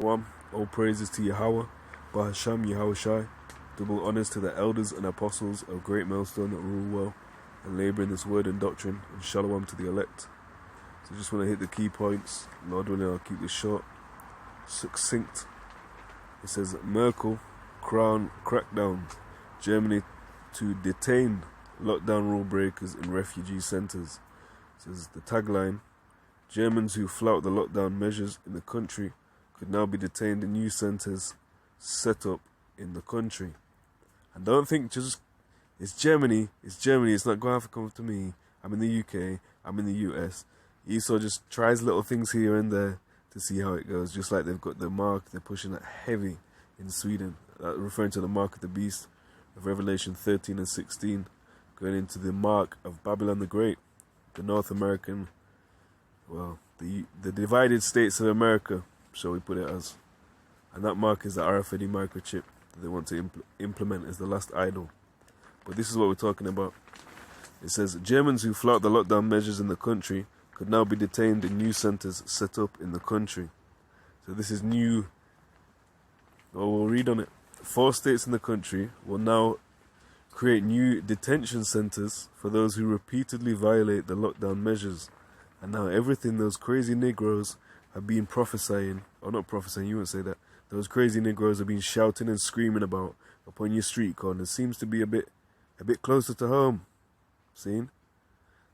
One, all praises to Yahawah, bahasham, Yahawashi, double honors to the elders and apostles of Great Millstone that rule well and labour in this word and doctrine, and shalom to the elect. So just want to hit the key points. Lord willing, I'll keep this short, succinct. It says Merkel crown crackdown, Germany to detain lockdown rule breakers in refugee centres. It says the tagline, Germans who flout the lockdown measures in the country could now be detained in new centres set up in the country. And don't think just it's Germany, it's not going to have to come to me. I'm in the UK, I'm in the US. Esau just tries little things here and there to see how it goes, just like they've got the mark, they're pushing it heavy in Sweden, referring to the mark of the beast of Revelation 13 and 16, going into the mark of Babylon the Great, the North American, well, the divided states of America, shall we put it as. And that mark is the RFID microchip that they want to implement as the last idol. But this is what we're talking about. It says, Germans who flout the lockdown measures in the country could now be detained in new centres set up in the country. So this is new. Well, we'll read on it. 4 states in the country will now create new detention centres for those who repeatedly violate the lockdown measures. And now everything those crazy Negroes have been prophesying, or not prophesying, you wouldn't say that, those crazy Negroes have been shouting and screaming about upon your street corners seems to be a bit closer to home. Seen?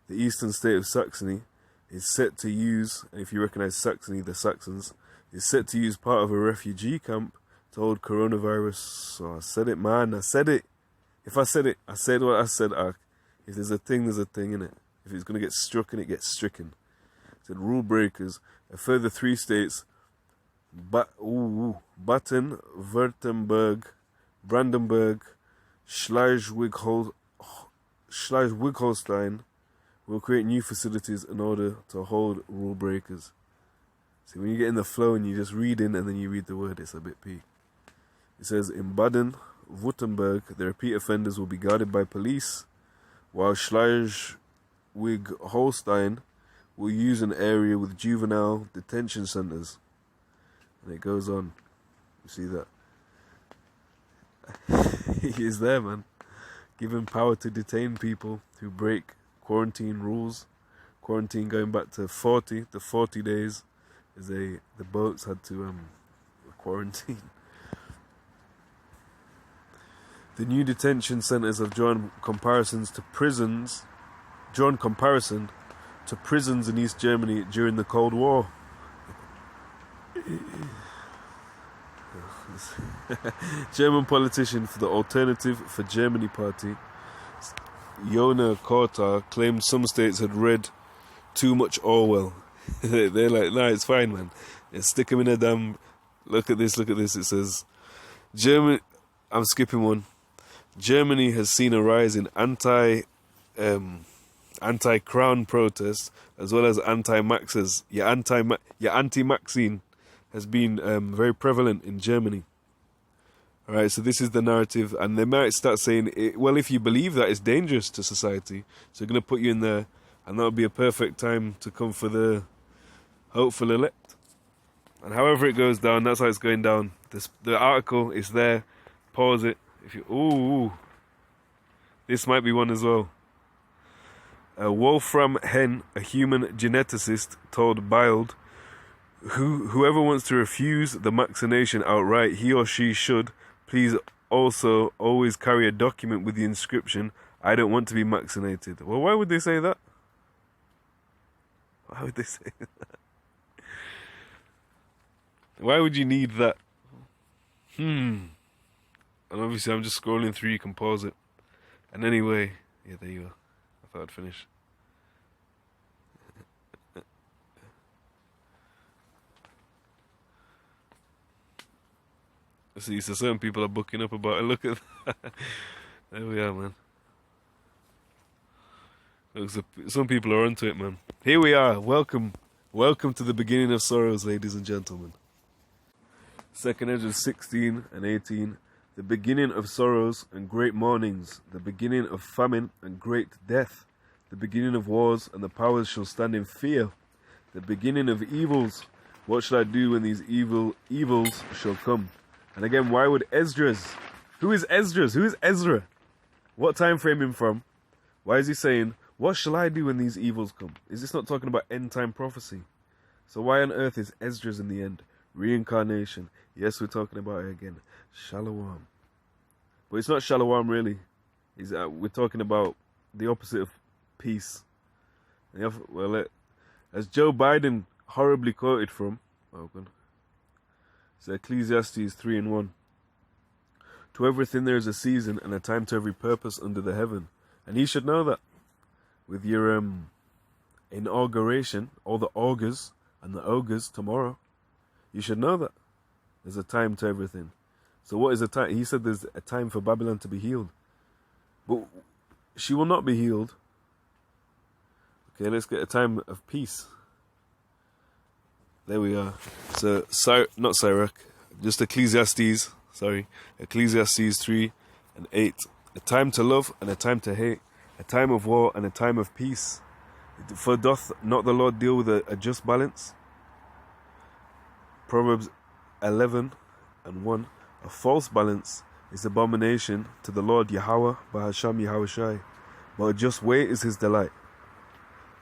The eastern state of Saxony is set to use, and if you recognise Saxony, the Saxons, is set to use part of a refugee camp to hold coronavirus. So I said it, man, I said it. If I said it, I said what I said. If there's a thing, there's a thing in it. If it's going to get struck, it gets stricken. It said rule breakers. A further 3 states, Baden, Württemberg, Brandenburg, Schleswig-Holstein, will create new facilities in order to hold rule breakers. See, when you get in the flow and you just read in and then you read the word, it's a bit peak. It says, in Baden-Württemberg, the repeat offenders will be guarded by police, while Schleswig-Holstein will use an area with juvenile detention centres. And it goes on. You see that? He is there, man. Given power to detain people who break quarantine rules. Quarantine going back to 40 days. As the boats had to quarantine. The new detention centres have drawn comparison to prisons in East Germany during the Cold War. German politician for the Alternative for Germany party, Jona Korta, claimed some states had read too much Orwell. They're like, nah, it's fine, man. Stick them in a damn... Look at this. It says, Germany... I'm skipping one. Germany has seen a rise in anti-crown protests as well as anti-maxes. Your anti-maxine has been very prevalent in Germany. Alright, so this is the narrative, and they might start saying, well, if you believe that, it's dangerous to society, so they're going to put you in there, and that would be a perfect time to come for the hopeful elect. And however it goes down, that's how it's going down. The article is there. Pause it. If you this might be one as well. Wolfram Henn, a human geneticist, told Bild, whoever wants to refuse the vaccination outright, he or she should please also always carry a document with the inscription, I don't want to be vaccinated. Well, why would they say that? Why would they say that? Why would you need that? And obviously I'm just scrolling through, you can pause it. And anyway, yeah, there you go. I thought I'd finish. See, so certain people are booking up about it. Look at that. There we are, man. Look, so some people are onto it, man. Here we are. Welcome to the beginning of sorrows, ladies and gentlemen. 2nd Ezra 16 and 18. The beginning of sorrows and great mournings, the beginning of famine and great death, the beginning of wars, and the powers shall stand in fear, the beginning of evils, What should I do when these evils shall come? And again, why would Esdras? Who is Esdras? Who is Ezra? What time frame him from? Why is he saying, what shall I do when these evils come? Is this not talking about end time prophecy? So why on earth is Esdras in the end? Reincarnation. Yes, we're talking about it again. Shalom. But it's not shalom really. We're talking about the opposite of peace. Well, as Joe Biden horribly quoted from, it's Ecclesiastes 3:1. To everything there is a season and a time to every purpose under the heaven. And he should know that. With your inauguration, all the augurs and the ogres tomorrow, you should know that. There's a time to everything. So what is a time? He said there's a time for Babylon to be healed. But she will not be healed. Okay, let's get a time of peace. There we are. So, not Sirach, just Ecclesiastes, Ecclesiastes 3:8. A time to love and a time to hate. A time of war and a time of peace. For doth not the Lord deal with a just balance? Proverbs 11:1. A false balance is abomination to the Lord Yahawah, bahasham Yahawashi. But a just way is his delight.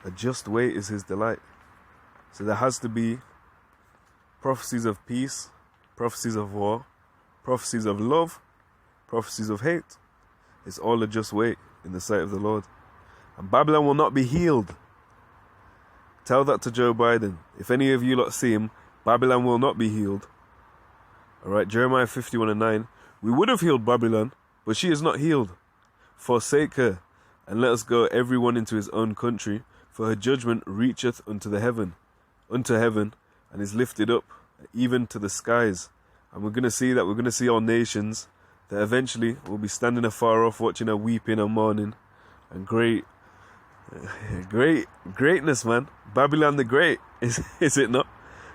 A just way is his delight. So there has to be prophecies of peace, prophecies of war, prophecies of love, prophecies of hate. It's all a just way in the sight of the Lord. And Babylon will not be healed. Tell that to Joe Biden. If any of you lot see him, Babylon will not be healed. Alright, Jeremiah 51:9. We would have healed Babylon, but she is not healed. Forsake her, and let us go every one into his own country, for her judgment reacheth unto heaven, and is lifted up even to the skies. And we're going to see that. We're going to see all nations that eventually will be standing afar off, watching her weeping and mourning. And greatness, man. Babylon the Great, is it not?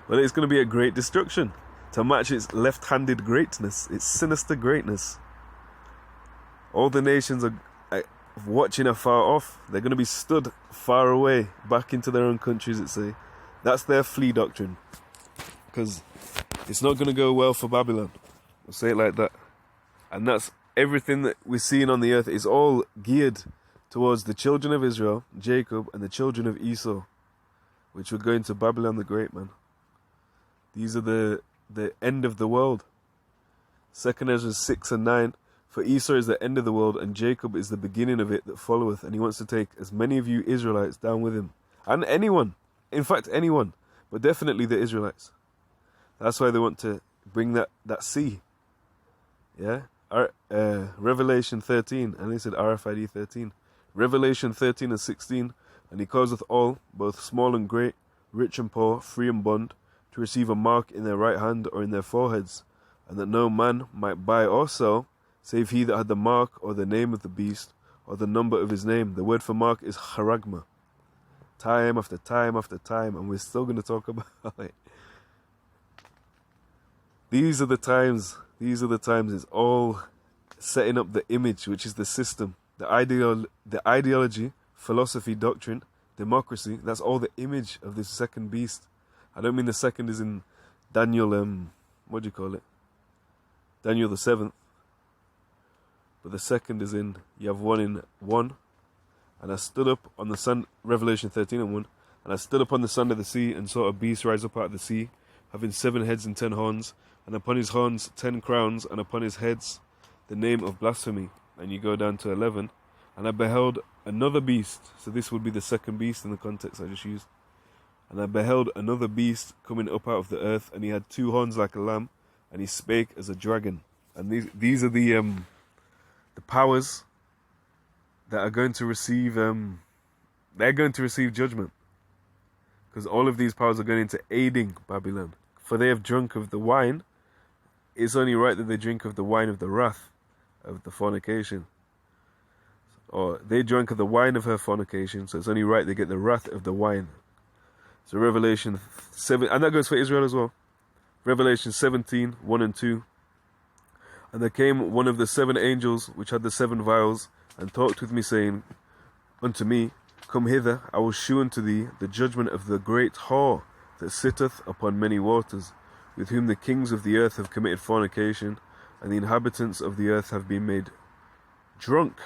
Well, it's going to be a great destruction to match its left-handed greatness, its sinister greatness. All the nations are watching afar off. They're going to be stood far away, back into their own countries, it say. That's their flee doctrine. Because it's not going to go well for Babylon. We'll say it like that. And that's everything that we're seeing on the earth is all geared towards the children of Israel, Jacob, and the children of Esau, which were going to Babylon the Great, man. These are the end of the world. 2 Ezra 6:9. For Esau is the end of the world, and Jacob is the beginning of it that followeth. And he wants to take as many of you Israelites down with him. And anyone. In fact, anyone. But definitely the Israelites. That's why they want to bring that sea. Yeah? Revelation 13. And they said RFID 13. Revelation 13:16. And he causeth all, both small and great, rich and poor, free and bond, to receive a mark in their right hand or in their foreheads, and that no man might buy or sell, save he that had the mark or the name of the beast or the number of his name. The word for mark is charagma. Time after time after time, and we're still going to talk about it. These are the times. It's all setting up the image, which is the system, the ideology, philosophy, doctrine, democracy. That's all the image of this second beast. I don't mean the second is in Daniel, what do you call it? Daniel the 7th. But the second is in, you have one in 1. And I stood up on the sun, Revelation 13:1. And I stood up on the sand of the sea and saw a beast rise up out of the sea, having 7 heads and 10 horns, and upon his horns 10 crowns, and upon his heads the name of blasphemy. And you go down to 11. And I beheld another beast. So this would be the second beast in the context I just used. And I beheld another beast coming up out of the earth, and he had 2 horns like a lamb, and he spake as a dragon. And these are the powers that are going to receive they're going to receive judgment, because all of these powers are going into aiding Babylon. For they have drunk of the wine. It's only right that they drink of the wine of the wrath of the fornication. Or they drank of the wine of her fornication, so it's only right they get the wrath of the wine. So Revelation 7, and that goes for Israel as well. Revelation 17:1 and 2. And there came one of the 7 angels which had the 7 vials, and talked with me, saying unto me, Come hither, I will shew unto thee the judgment of the great whore that sitteth upon many waters, with whom the kings of the earth have committed fornication, and the inhabitants of the earth have been made drunk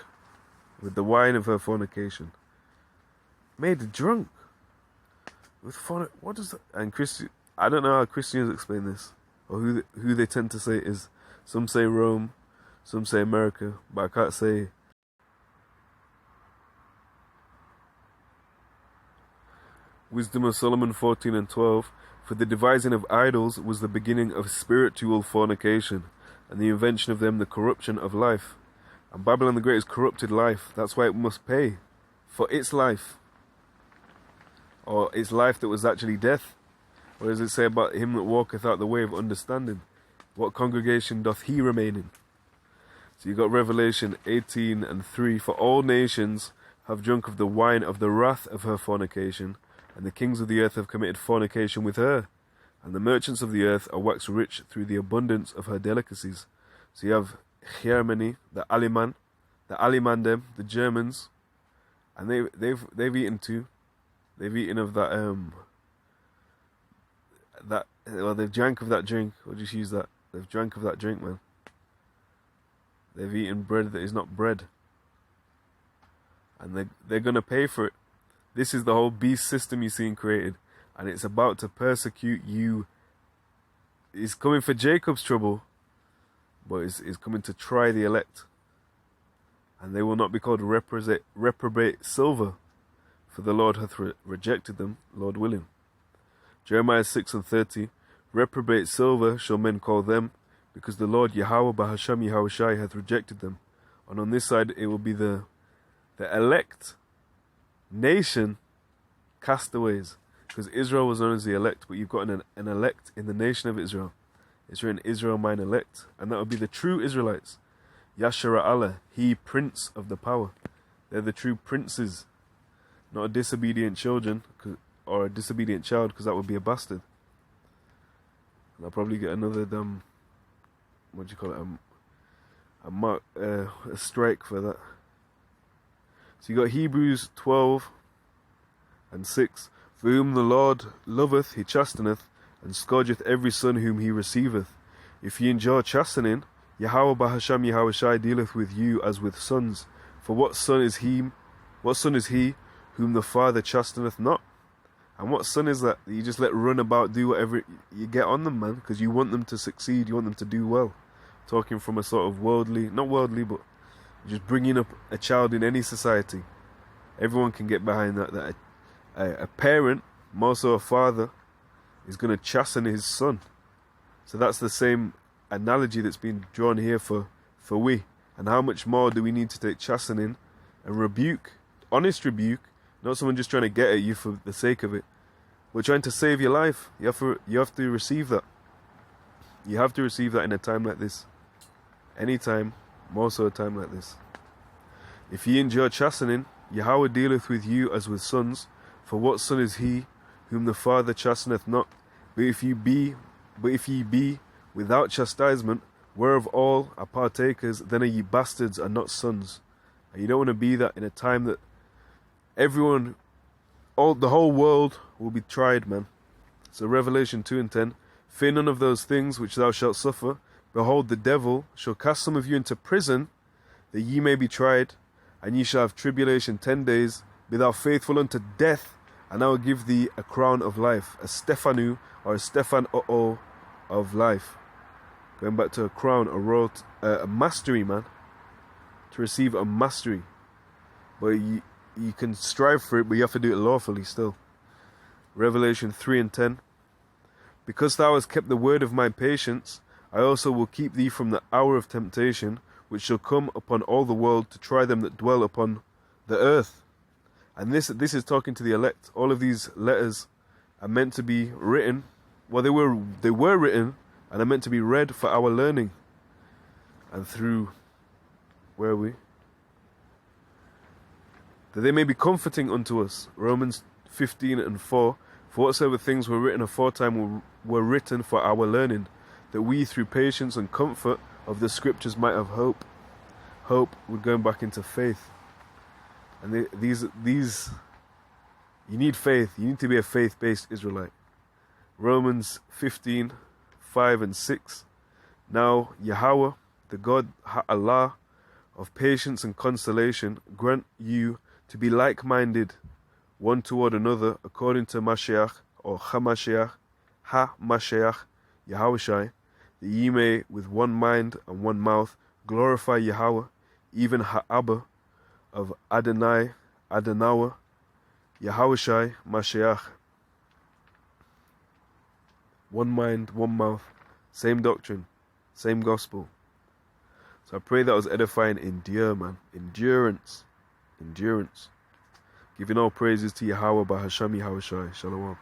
with the wine of her fornication. Made drunk with what is that? And I don't know how Christians explain this, or who they tend to say it is. Some say Rome, some say America, but I can't say. Wisdom of Solomon 14 and 12. For the devising of idols was the beginning of spiritual fornication, and the invention of them the corruption of life. And Babylon the Great has corrupted life. That's why it must pay for its life, or its life that was actually death. What does it say about him that walketh out the way of understanding? What congregation doth he remain in? So you got Revelation 18 and 3. For all nations have drunk of the wine of the wrath of her fornication, and the kings of the earth have committed fornication with her, and the merchants of the earth are waxed rich through the abundance of her delicacies. So you have Germany, the Alimandem, the Germans, and they've eaten too. They've eaten of they've drank of that drink. Or just use that. They've drank of that drink, man. They've eaten bread that is not bread, and they're gonna pay for it. This is the whole beast system you're seeing created, and it's about to persecute you. It's coming for Jacob's trouble, but it's coming to try the elect. And they will not be called reprobate silver, for the Lord hath rejected them, Lord willing. Jeremiah 6 and 30. Reprobate silver shall men call them, because the Lord Yahawah, bahasham, Yahawashi hath rejected them. And on this side it will be the elect nation castaways, because Israel was known as the elect, but you've got an elect in the nation of Israel. It's written Israel mine elect, and that would be the true Israelites. Yashara Allah, he prince of the power. They're the true princes, not a disobedient children or a disobedient child, because that would be a bastard. And I'll probably get another what do you call it, a strike for that. So you got Hebrews 12 and 6. For whom the Lord loveth, he chasteneth, and scourgeth every son whom he receiveth. If ye endure chastening, Yahawah bahasham Yahawashi dealeth with you as with sons. For what son is he whom the Father chasteneth not? And what son is that you just let run about, do whatever you get on them, man? Because you want them to succeed, you want them to do well. Talking from a sort of not worldly, but just bringing up a child in any society. Everyone can get behind that a parent, more so a father, is going to chasten his son. So that's the same analogy that's been drawn here for we. And how much more do we need to take chastening and rebuke, honest rebuke, not someone just trying to get at you for the sake of it. We're trying to save your life. You have to receive that. You have to receive that in a time like this. Any time, more so a time like this. If ye endure chastening, Yahawah dealeth with you as with sons. For what son is he whom the Father chasteneth not? But if ye be without chastisement, whereof all are partakers, then are ye bastards and not sons. And you don't want to be that in a time that the whole world will be tried, man. So Revelation 2 and 10. Fear none of those things which thou shalt suffer. Behold, the devil shall cast some of you into prison, that ye may be tried, and ye shall have tribulation 10 days. Be thou faithful unto death, and I will give thee a crown of life, a Stephanu or a Stephan O of life. Going back to a crown, a mastery, man. To receive a mastery. But you can strive for it, but you have to do it lawfully still. Revelation 3 and 10. Because thou hast kept the word of my patience, I also will keep thee from the hour of temptation, which shall come upon all the world to try them that dwell upon the earth. And this is talking to the elect. All of these letters are meant to be written. Well, they were written and are meant to be read for our learning. And through, where are we? That they may be comforting unto us. Romans 15 and 4. For whatsoever things were written aforetime were written for our learning, that we through patience and comfort of the scriptures might have hope. Hope, we're going back into faith. And these, you need faith. You need to be a faith-based Israelite. Romans 15:5 and 6. Now Yahawah, the God Allah of patience and consolation, grant you to be like-minded one toward another according to Mashiach or HaMashiach, Yahawashi, that ye may with one mind and one mouth glorify Yahawah, even Ha'abba of Adonai, Adonawah, Yahawashi, Mashiach. One mind, one mouth, same doctrine, same gospel. So I pray that was edifying. Endure, man. Endurance. Giving all praises to Yahawah, bahasham, Yahawashi. Shalom.